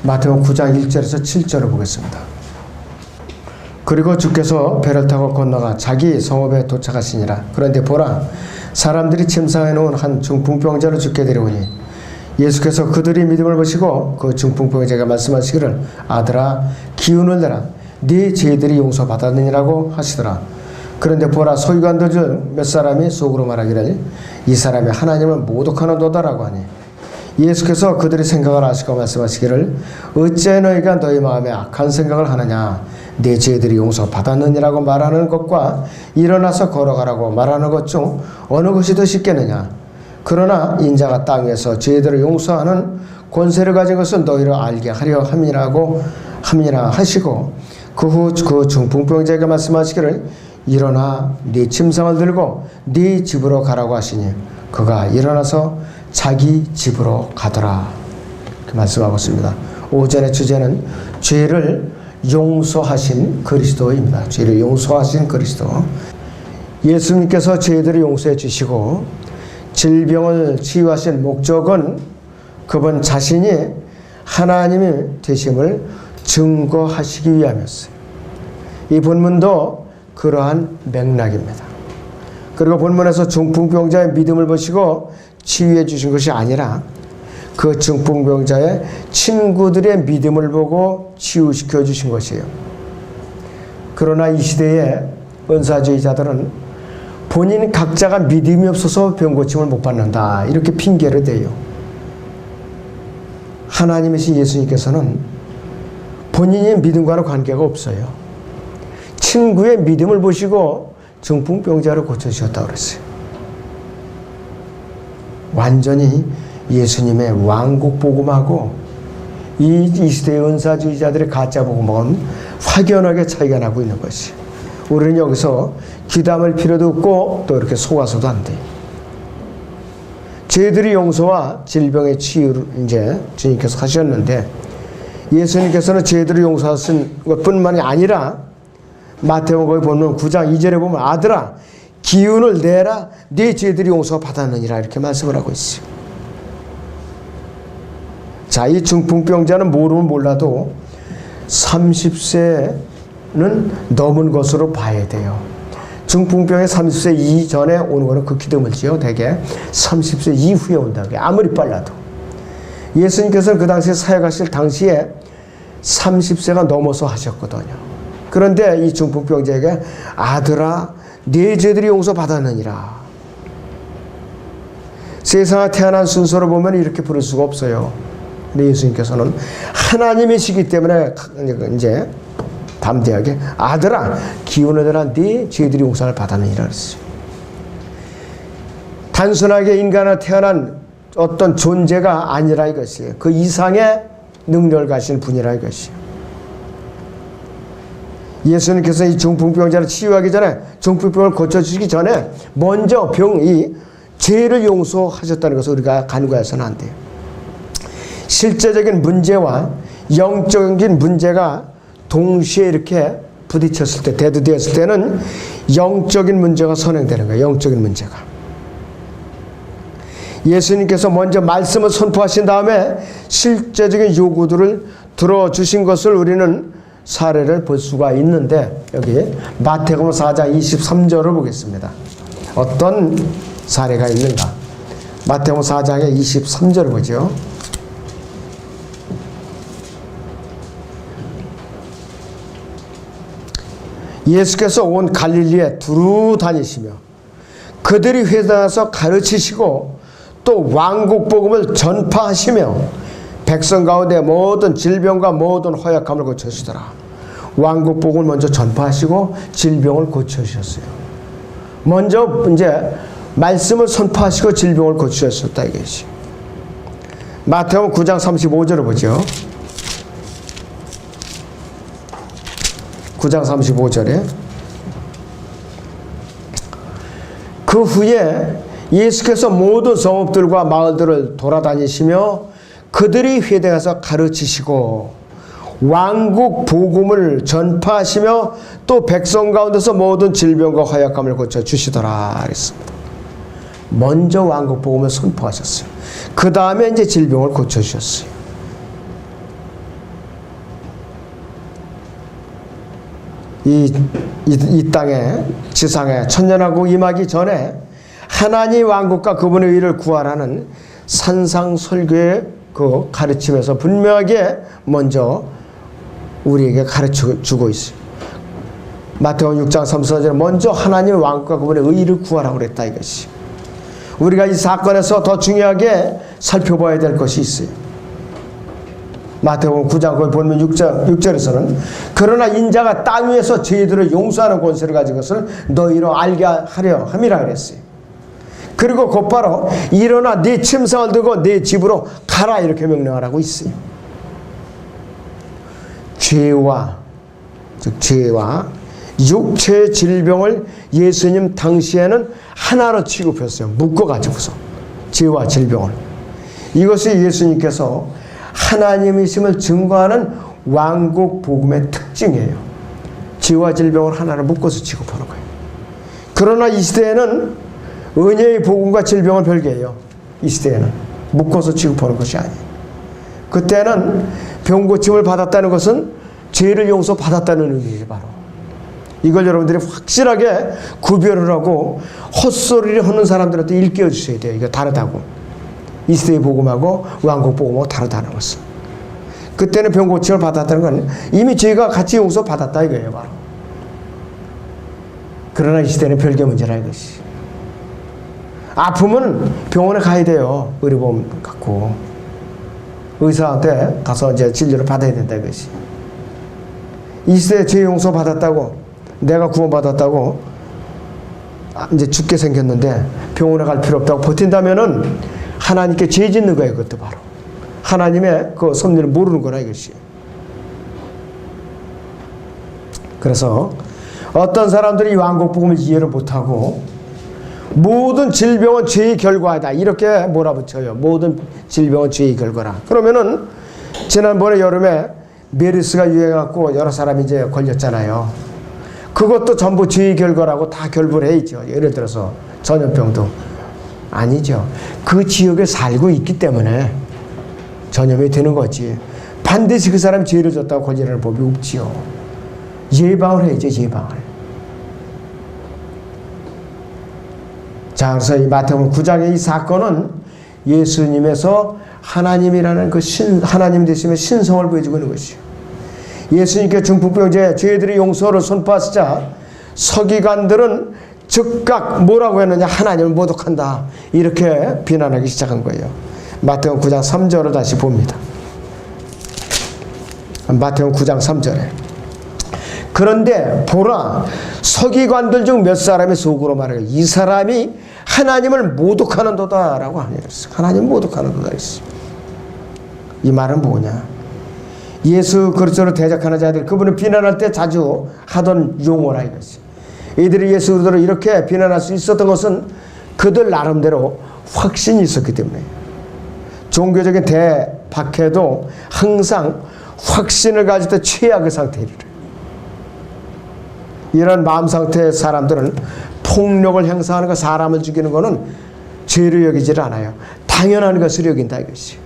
마태복음 9장 1절에서 7절을 보겠습니다. 그리고 주께서 배를 타고 건너가 자기 성읍에 도착하시니라. 그런데 보라, 사람들이 침상에 놓은 한 중풍병자를 죽게 데려오니 예수께서 그들이 믿음을 보시고 그 중풍병자가 말씀하시기를 아들아 기운을 내라, 네 죄들이 용서받았느니라고 하시더라. 그런데 보라, 서기관들 중 몇 사람이 속으로 말하기를 이 사람이 하나님을 모독하는도다라고 하니 예수께서 그들의 생각을 아시고 말씀하시기를 어찌 너희가 너희 마음에 악한 생각을 하느냐, 내 죄들이 용서받았느니라고 말하는 것과 일어나서 걸어가라고 말하는 것 중 어느 것이 더 쉽겠느냐. 그러나 인자가 땅에서 죄들을 용서하는 권세를 가진 것은 너희를 알게 하려 함이라 하시고 그 후 그 중풍병자에게 말씀하시기를 일어나 네 침상을 들고 네 집으로 가라고 하시니 그가 일어나서 자기 집으로 가더라. 이렇게 말씀하고 있습니다. 오전의 주제는 죄를 용서하신 그리스도입니다. 죄를 용서하신 그리스도. 예수님께서 죄들을 용서해 주시고 질병을 치유하신 목적은 그분 자신이 하나님이 되심을 증거하시기 위함이었어요. 이 본문도 그러한 맥락입니다. 그리고 본문에서 중풍병자의 믿음을 보시고 치유해 주신 것이 아니라 그 중풍병자의 친구들의 믿음을 보고 치유시켜 주신 것이에요. 그러나 이 시대의 은사주의자들은 본인 각자가 믿음이 없어서 병 고침을 못 받는다 이렇게 핑계를 대요. 하나님이신 예수님께서는 본인의 믿음과는 관계가 없어요. 친구의 믿음을 보시고 중풍병자를 고쳐주셨다고 그랬어요. 완전히 예수님의 왕국 복음하고 이 시대의 은사주의자들의 가짜 복음은 확연하게 차이가 나고 있는 것이. 우리는 여기서 귀담을 필요도 없고 또 이렇게 속아서도 안 돼요. 죄들의 용서와 질병의 치유를 이제 주님께서 하셨는데 예수님께서는 죄들을 용서하신 것뿐만이 아니라 마태복음 보면 9장 2절에 보면 아들아 기운을 내라, 네 죄들이 용서받았느니라 이렇게 말씀을 하고 있어요. 자, 이 중풍병자는 모르면 몰라도 30세는 넘은 것으로 봐야 돼요. 중풍병이 30세 이전에 오는 거는 극히 드물지요. 대개 30세 이후에 온다고 해요. 아무리 빨라도. 예수님께서는 그 당시에 사역하실 당시에 30세가 넘어서 하셨거든요. 그런데 이 중풍병자에게 아들아 네 죄들이 용서받았느니라. 세상에 태어난 순서로 보면 이렇게 부를 수가 없어요. 근데 예수님께서는 하나님이시기 때문에 이제 담대하게 아들아 기운을 내라, 네 죄들이 용서를 받았느니라 그랬어요. 단순하게 인간으로 태어난 어떤 존재가 아니라 이것이에요. 그 이상의 능력을 가진 분이라 이것이에요. 예수님께서 이 중풍병자를 치유하기 전에, 중풍병을 고쳐주시기 전에 먼저 이 죄를 용서하셨다는 것을 우리가 간과해서는 안 돼요. 실제적인 문제와 영적인 문제가 동시에 이렇게 부딪혔을 때, 대두되었을 때는 영적인 문제가 선행되는 거예요. 영적인 문제가. 예수님께서 먼저 말씀을 선포하신 다음에 실제적인 요구들을 들어주신 것을 우리는 사례를 볼 수가 있는데 여기 마태복음 4장 23절을 보겠습니다. 어떤 사례가 있는가? 마태복음 4장의 23절을 보죠. 예수께서 온 갈릴리에 두루 다니시며 그들이 회당에서 가르치시고 또 왕국 복음을 전파하시며 백성 가운데 모든 질병과 모든 허약함을 고쳐주시더라. 왕국 복음을 먼저 전파하시고 질병을 고쳐주셨어요. 먼저 이제 말씀을 선포하시고 질병을 고쳐주셨다 이것이. 마태복음 9장 35절을 보죠. 9장 35절에 그 후에 예수께서 모든 성읍들과 마을들을 돌아다니시며 그들이 회당에서 가르치시고 왕국 복음을 전파하시며 또 백성 가운데서 모든 질병과 허약함을 고쳐주시더라 그랬습니다. 먼저 왕국 복음을 선포하셨어요. 그 다음에 이제 질병을 고쳐주셨어요. 이 땅에 지상에 천년왕국 임하기 전에 하나님 왕국과 그분의 의를 구하라는 산상설교의 그 가르침에서 분명하게 먼저 우리에게 가르쳐 주고 있어요. 마태복음 6장 3절에 먼저 하나님의 왕국과 그분의 의를 구하라고 그랬다 이것이. 우리가 이 사건에서 더 중요하게 살펴봐야 될 것이 있어요. 마태복음 9장 거기 보면 6절에서는 그러나 인자가 땅 위에서 죄들을 용서하는 권세를 가진 것을 너희로 알게 하려 함이라 그랬어요. 그리고 곧바로 일어나 네 침상을 들고 네 집으로 가라 이렇게 명령하라고 있어요. 죄와 육체의 질병을 예수님 당시에는 하나로 취급했어요. 묶어가지고서 죄와 질병을. 이것이 예수님께서 하나님이심을 증거하는 왕국 복음의 특징이에요. 죄와 질병을 하나로 묶어서 취급하는 거예요. 그러나 이 시대에는 은혜의 복음과 질병은 별개예요. 이 시대에는 묶어서 취급하는 것이 아니에요. 그때는 병고침을 받았다는 것은 죄를 용서받았다는 의미예요. 바로 이걸 여러분들이 확실하게 구별을 하고 헛소리를 하는 사람들한테 일깨워 주셔야 돼요. 이거 다르다고. 이 시대의 복음하고 왕국 복음하고 다르다는 것은. 그때는 병고침을 받았다는 건 이미 죄가 같이 용서받았다 이거예요. 바로. 그러나 이 시대는 별개 문제라 이것이. 아프면 병원에 가야 돼요. 의료보험 갖고. 의사한테 가서 이제 진료를 받아야 된다 이것이. 이 시대에 죄 용서 받았다고, 내가 구원받았다고, 이제 죽게 생겼는데 병원에 갈 필요 없다고 버틴다면은 하나님께 죄 짓는 거예요. 그것도 바로. 하나님의 그 섭리를 모르는 거라 이것이. 그래서 어떤 사람들이 이 왕국 복음을 이해를 못하고 모든 질병은 죄의 결과다 이렇게 몰아붙여요. 모든 질병은 죄의 결과라. 그러면은 지난번에 여름에 메르스가 유행해갖고 여러 사람이 이제 걸렸잖아요. 그것도 전부 죄의 결과라고 다 결부를 해 있죠. 예를 들어서 전염병도 아니죠. 그 지역에 살고 있기 때문에 전염이 되는 거지. 반드시 그 사람이 죄를 졌다고 걸리는 법이 없지요. 예방을 해야죠. 예방을. 자, 그래서 이 마태복음 9장의 이 사건은 예수님에서 하나님이라는 그 하나님 되심의 신성을 보여주고 있는 것이요. 예수님께 중풍병자의 죄들의 용서를 선포하시자 서기관들은 즉각 뭐라고 했느냐? 하나님을 모독한다. 이렇게 비난하기 시작한 거예요. 마태복음 9장 3절을 다시 봅니다. 마태복음 9장 3절에 그런데 보라 서기관들 중 몇 사람이 속으로 말하여 이 사람이 하나님을 모독하는도다 라고 하셨어요. 하나님을 모독하는도다 했어요. 이 말은 뭐냐? 예수 그리스도를 대적하는 자들 그분을 비난할 때 자주 하던 용어라 이것이. 이들이 예수 그리스도를 이렇게 비난할 수 있었던 것은 그들 나름대로 확신이 있었기 때문에. 종교적인 대박해도 항상 확신을 가질 때 최악의 상태를. 이런 마음 상태의 사람들은 폭력을 행사하는 것, 사람을 죽이는 것은 죄로 여기질 않아요. 당연한 것으로 여긴다 이것이.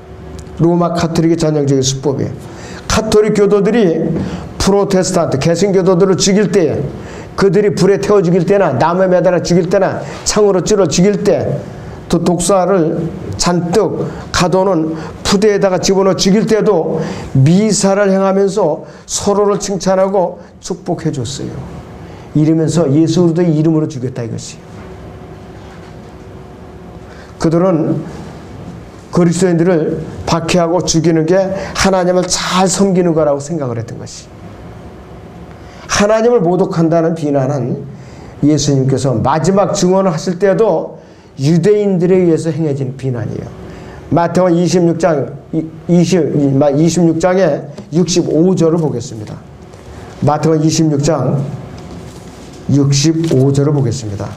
로마 카톨릭의 전형적인 수법이에요. 카톨릭 교도들이 프로테스탄트, 개신교도들을 죽일 때, 그들이 불에 태워 죽일 때나 나무에 매달아 죽일 때나 창으로 찔러 죽일 때, 또 독사를 잔뜩 가둬놓은 푸대에다가 집어넣어 죽일 때도 미사를 행하면서 서로를 칭찬하고 축복해 줬어요. 이러면서 예수 그리스도의 이름으로 죽였다 이것이. 그들은 그리스도인들을 박해하고 죽이는 게 하나님을 잘 섬기는 거라고 생각을 했던 것이. 하나님을 모독한다는 비난은 예수님께서 마지막 증언을 하실 때도 유대인들에 의해서 행해진 비난이에요. 마태복음 26장의 65절을 보겠습니다. 마태복음 26장 65절을 보겠습니다.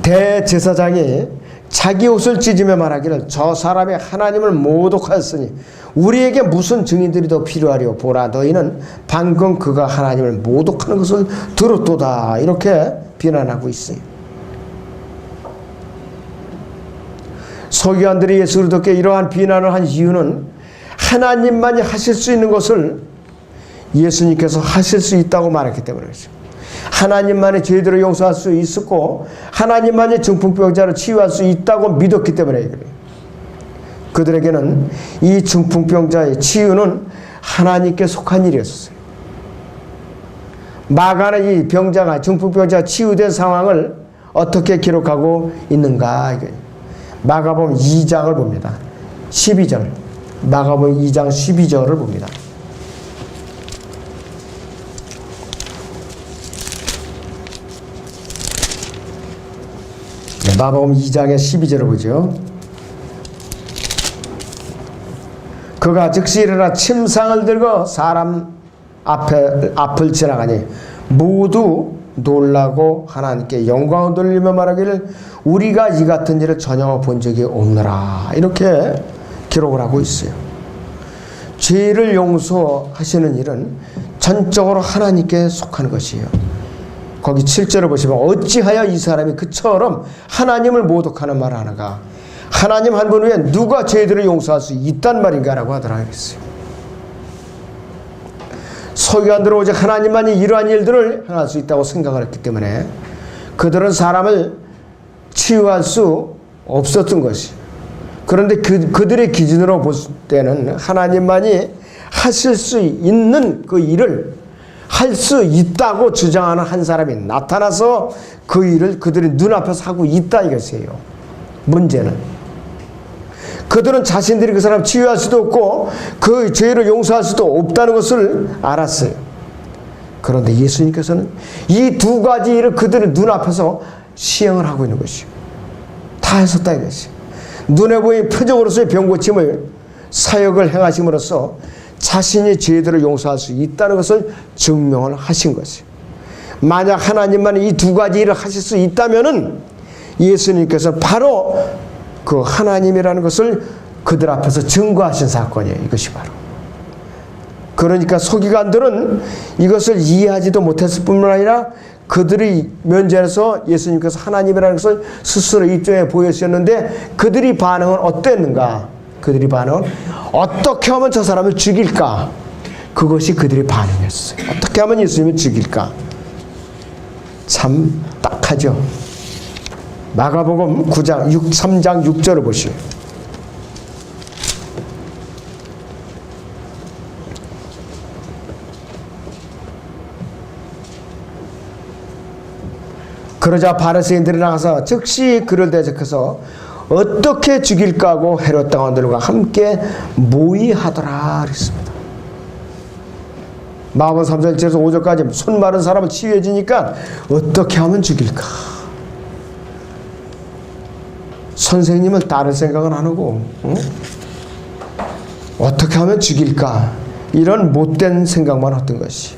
대제사장이 자기 옷을 찢으며 말하기를 저 사람이 하나님을 모독하였으니 우리에게 무슨 증인들이 더 필요하리요? 보라 너희는 방금 그가 하나님을 모독하는 것을 들었도다. 이렇게 비난하고 있어요. 서기관들이 예수 그리스도께 이러한 비난을 한 이유는 하나님만이 하실 수 있는 것을 예수님께서 하실 수 있다고 말했기 때문이죠. 하나님만이 죄들을 용서할 수 있었고 하나님만이 중풍병자를 치유할 수 있다고 믿었기 때문에 그래요. 그들에게는 이 중풍병자의 치유는 하나님께 속한 일이었어요. 마가는 이 병자가 중풍병자가 치유된 상황을 어떻게 기록하고 있는가? 마가복음 2장을 봅니다. 12절. 마가복음 2장 12절을 봅니다. 네, 마가복음 2장의 12절을 보죠. 그가 즉시 일어나 침상을 들고 사람 앞을 지나가니 모두 놀라고 하나님께 영광을 돌리며 말하기를 우리가 이 같은 일을 전혀 본 적이 없노라. 이렇게 기록을 하고 있어요. 죄를 용서하시는 일은 전적으로 하나님께 속한 것이에요. 거기 7절을 보시면 어찌하여 이 사람이 그처럼 하나님을 모독하는 말을 하는가. 하나님 한 분 외에 누가 죄들을 용서할 수 있단 말인가 라고 하더라 그랬어요. 서기관들은 오직 하나님만이 이러한 일들을 행할 수 있다고 생각을 했기 때문에 그들은 사람을 치유할 수 없었던 것이. 그런데 그들의 기준으로 볼 때는 하나님만이 하실 수 있는 그 일을 할 수 있다고 주장하는 한 사람이 나타나서 그 일을 그들이 눈앞에서 하고 있다 이것이에요. 문제는 그들은 자신들이 그 사람 치유할 수도 없고 그 죄를 용서할 수도 없다는 것을 알았어요. 그런데 예수님께서는 이 두 가지 일을 그들의 눈앞에서 시행을 하고 있는 것이요. 다 하셨다 이것이. 눈에 보이는 표적으로서의 병고침을 사역을 행하심으로써 자신이 죄들을 용서할 수 있다는 것을 증명을 하신 것이요. 만약 하나님만이 이 두 가지 일을 하실 수 있다면은 예수님께서 바로 그 하나님이라는 것을 그들 앞에서 증거하신 사건이에요. 이것이 바로. 그러니까 서기관들은 이것을 이해하지도 못했을 뿐만 아니라 그들이 면전에서 예수님께서 하나님이라는 것을 스스로 입증해 보여주셨는데 그들이 반응은 어땠는가? 그들이 반응은 어떻게 하면 저 사람을 죽일까? 그것이 그들의 반응이었어요. 어떻게 하면 예수님을 죽일까? 참 딱하죠. 마가복음 3장 6절을 보시오. 그러자 바리새인들이 나가서 즉시 그를 대적해서 어떻게 죽일까 하고 헤롯 당원들과 함께 모의하더라 그랬습니다. 마가복음 3장 1절에서 5절까지 손 마른 사람을 치유해 주니까 어떻게 하면 죽일까? 선생님을 따를 생각은 안 하고 어떻게 하면 죽일까? 이런 못된 생각만 했던 것이.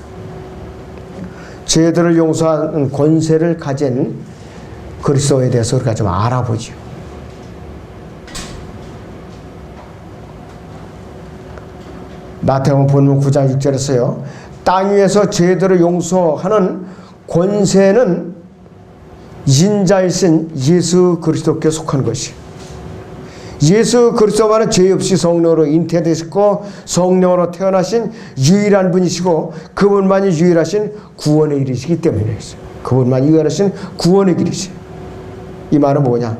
죄들을 용서하는 권세를 가진 그리스도에 대해서 우리가 좀 알아보죠. 마태복음 본문 9장 6절에서요. 땅 위에서 죄들을 용서하는 권세는 인자이신 예수 그리스도께 속한 것이. 예수 그리스도만은 죄 없이 성령으로 잉태되셨고 성령으로 태어나신 유일한 분이시고 그분만이 유일하신 구원의 길이시기 때문에 그분만이 유일하신 구원의 길이시. 이 말은 뭐냐?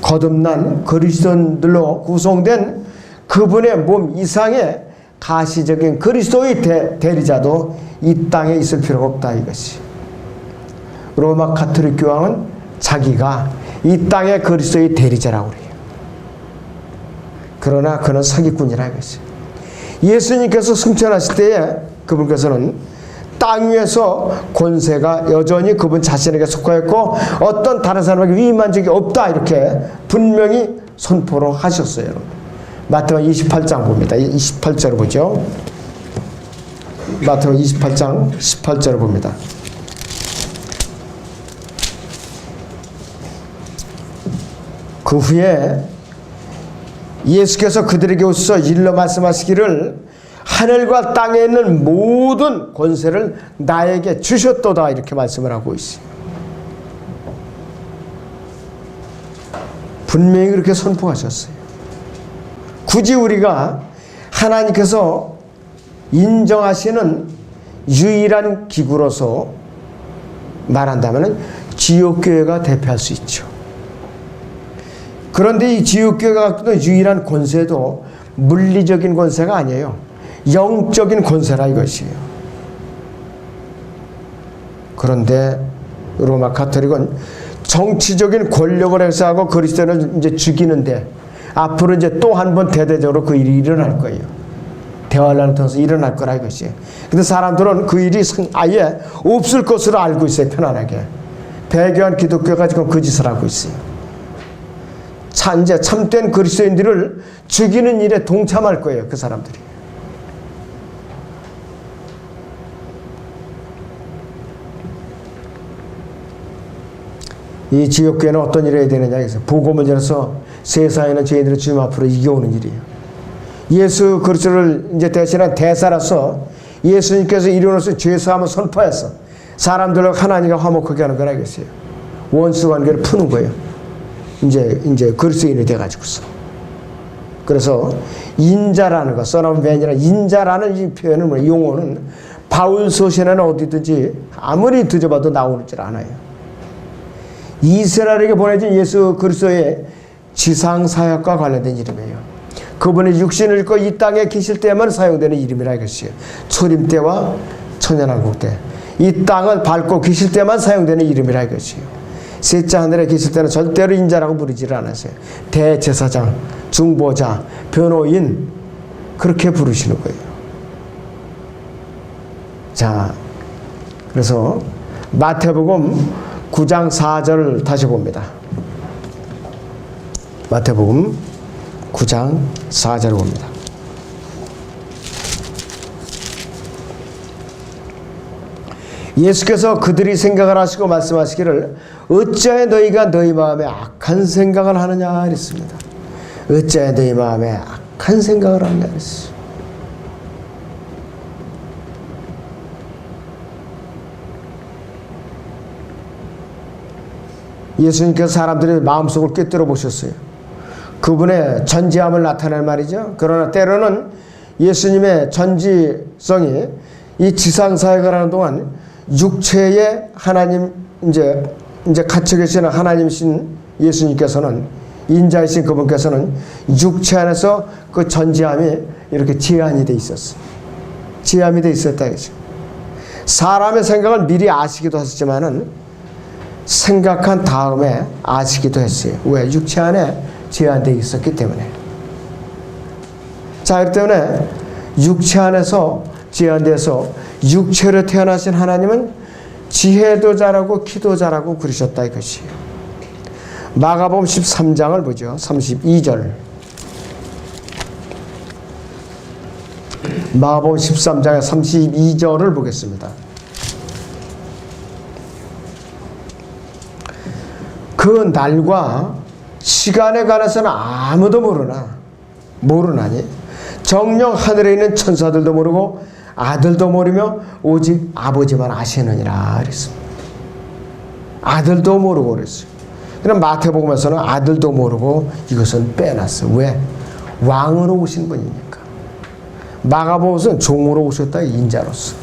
거듭난 그리스도인들로 구성된 그분의 몸 이상의 가시적인 그리스도의 대리자도 이 땅에 있을 필요가 없다 이것이. 로마 가톨릭 교황은 자기가 이 땅의 그리스도의 대리자라고 그래요. 그러나 그는 사기꾼이라 이것이. 예수님께서 승천하실 때에 그분께서는 땅 위에서 권세가 여전히 그분 자신에게 속하였고 어떤 다른 사람에게 위임한 적이 없다 이렇게 분명히 선포를 하셨어요. 마태복음 28장 봅니다. 28절을 보죠. 마태복음 28장 18절을 봅니다. 그 후에 예수께서 그들에게 오셔서 일러 말씀하시기를 하늘과 땅에 있는 모든 권세를 나에게 주셨도다 이렇게 말씀을 하고 있어요. 분명히 그렇게 선포하셨어요. 굳이 우리가 하나님께서 인정하시는 유일한 기구로서 말한다면 지옥교회가 대표할 수 있죠. 그런데 이 지옥교회가 갖고 있는 유일한 권세도 물리적인 권세가 아니에요. 영적인 권세라 이것이에요. 그런데 로마 가톨릭은 정치적인 권력을 행사하고 그리스도를 이제 죽이는데 앞으로 이제 또 한 번 대대적으로 그 일이 일어날 거예요. 대환란을 통해서 일어날 거라 이것이에요. 근데 사람들은 그 일이 아예 없을 것으로 알고 있어요. 편안하게. 배교한 기독교가 지금 그 짓을 하고 있어요. 이제 참된 그리스도인들을 죽이는 일에 동참할 거예요. 그 사람들이. 이 지옥교회는 어떤 일을 해야 되느냐 해서 복음을 전해서 세상에는 죄인들을 주님 앞으로 이겨오는 일이에요. 예수 그리스도를 이제 대신한 대사라서 예수님께서 이루어서 죄사함을 선포해서 사람들과 하나님과 화목하게 하는 거라 이것이에요. 원수 관계를 푸는 거예요. 이제 그리스도인이 돼가지고서. 그래서 인자라는 거, 써나맨이라는 인자라는 이 표현은 용어는 바울 서신에는 어디든지 아무리 뒤져봐도 나오질 않아요. 이스라엘에게 보내진 예수 그리스도의 지상 사역과 관련된 이름이에요. 그분이 육신을 입고 이 땅에 계실 때만 사용되는 이름이라 이것이에요. 초림 때와 천년왕국 때, 이 땅을 밟고 계실 때만 사용되는 이름이라 이것이에요. 셋째 하늘에 계실 때는 절대로 인자라고 부르지를 않았어요. 대제사장, 중보자, 변호인 그렇게 부르시는 거예요. 자, 그래서 마태복음 9장 4절을 다시 봅니다. 마태복음 9장 4절을 봅니다. 예수께서 그들이 생각을 하시고 말씀하시기를 어찌하여 너희가 너희 마음에 악한 생각을 하느냐 그랬습니다. 어찌하여 너희 마음에 악한 생각을 하느냐 그랬어요. 예수님께서 사람들의 마음속을 꿰뚫어 보셨어요. 그분의 전지함을 나타낼 말이죠. 그러나 때로는 예수님의 전지성이 이 지상사역을 하는 동안 육체의 하나님 이제 갇혀 계시는 하나님이신 예수님께서는 인자이신 그분께서는 육체 안에서 그 전지함이 이렇게 제한이 돼 있었어요. 제한이 돼 있었다 이거죠. 사람의 생각을 미리 아시기도 하셨지만은 생각한 다음에 아시기도 했어요. 왜? 육체 안에 제한되어 있었기 때문에. 자, 그렇기 때문에 육체 안에서 제한돼서 육체로 태어나신 하나님은 지혜도 잘하고 키도 잘하고 그러셨다 이것이에요. 마가복음 13장을 보죠. 32절. 마가복음 13장의 32절을 보겠습니다. 그 날과 시간에 관해서는 아무도 모르나니 정녕 하늘에 있는 천사들도 모르고 아들도 모르며 오직 아버지만 아시느니라 그랬습니다. 아들도 모르고 그랬어요. 그럼 마태복음에서는 아들도 모르고 이것은 빼놨어요. 왜? 왕으로 오신 분이니까. 마가복음은 종으로 오셨다 인자로서.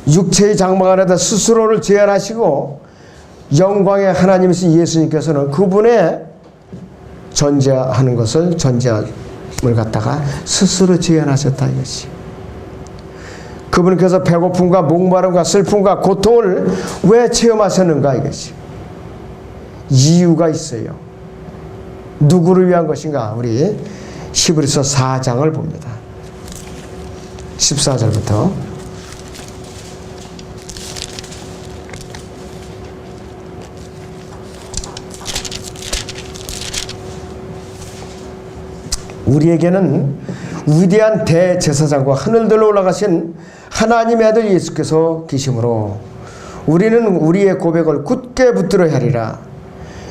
육체의 장막 안에다 스스로를 제한하시고 영광의 하나님이신 예수님께서는 그분의 전제하는 것을 전제함을 갖다가 스스로 제한하셨다 이것이. 그분께서 배고픔과 목마름과 슬픔과 고통을 왜 체험하셨는가 이것이. 이유가 있어요. 누구를 위한 것인가? 우리 히브리서 4장을 봅니다. 14절부터 우리에게는 위대한 대제사장과 하늘들로 올라가신 하나님의 아들 예수께서 계시므로 우리는 우리의 고백을 굳게 붙들어야 하리라.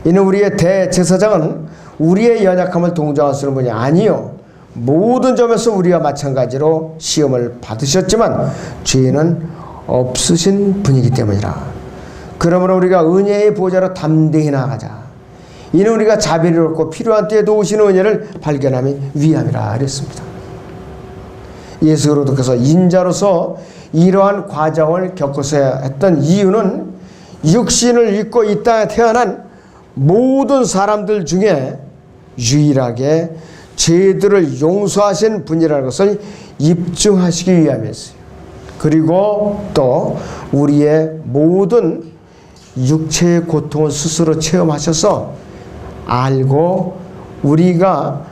이는 우리의 대제사장은 우리의 연약함을 동정하시는 분이 아니요 모든 점에서 우리와 마찬가지로 시험을 받으셨지만 죄는 없으신 분이기 때문이라. 그러므로 우리가 은혜의 보좌로 담대히 나아가자. 이는 우리가 자비를 얻고 필요한 때에 도우시는 은혜를 발견함이 위함이라 그랬습니다. 예수 그리스도께서 인자로서 이러한 과정을 겪으셔야 했던 이유는 육신을 입고 이 땅에 태어난 모든 사람들 중에 유일하게 죄들을 용서하신 분이라는 것을 입증하시기 위함이었어요. 그리고 또 우리의 모든 육체의 고통을 스스로 체험하셔서 알고 우리가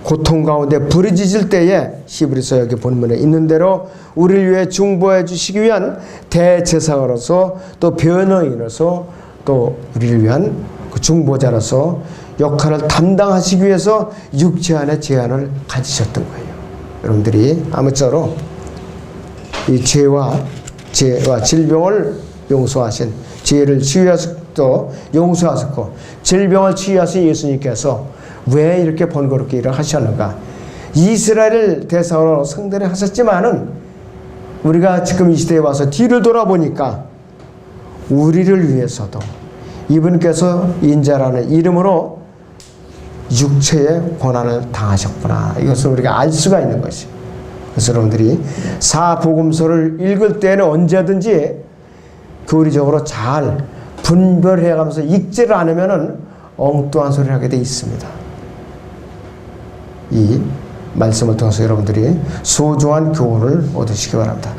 고통 가운데 부르짖을 때에 히브리서 여기 본문에 있는 대로 우리를 위해 중보해 주시기 위한 대제사장으로서 또 변호인으로서 또 우리를 위한 그 중보자로서 역할을 담당하시기 위해서 육체 안에 제한을 가지셨던 거예요. 여러분들이 아무쪼록 이 죄와 질병을 용서하신, 죄를 치유하셨고 용서하셨고 질병을 치유하신 예수님께서 왜 이렇게 번거롭게 일을 하셨는가? 이스라엘을 대상으로 상대를 하셨지만은 우리가 지금 이 시대에 와서 뒤를 돌아보니까 우리를 위해서도 이분께서 인자라는 이름으로 육체의 고난을 당하셨구나. 이것을 우리가 알 수가 있는 것이에요. 그래서 여러분들이 사복음서를 읽을 때는 언제든지 교리적으로 잘 분별해가면서 읽지를 않으면은 엉뚱한 소리를 하게 돼 있습니다. 이 말씀을 통해서 여러분들이 소중한 교훈을 얻으시기 바랍니다.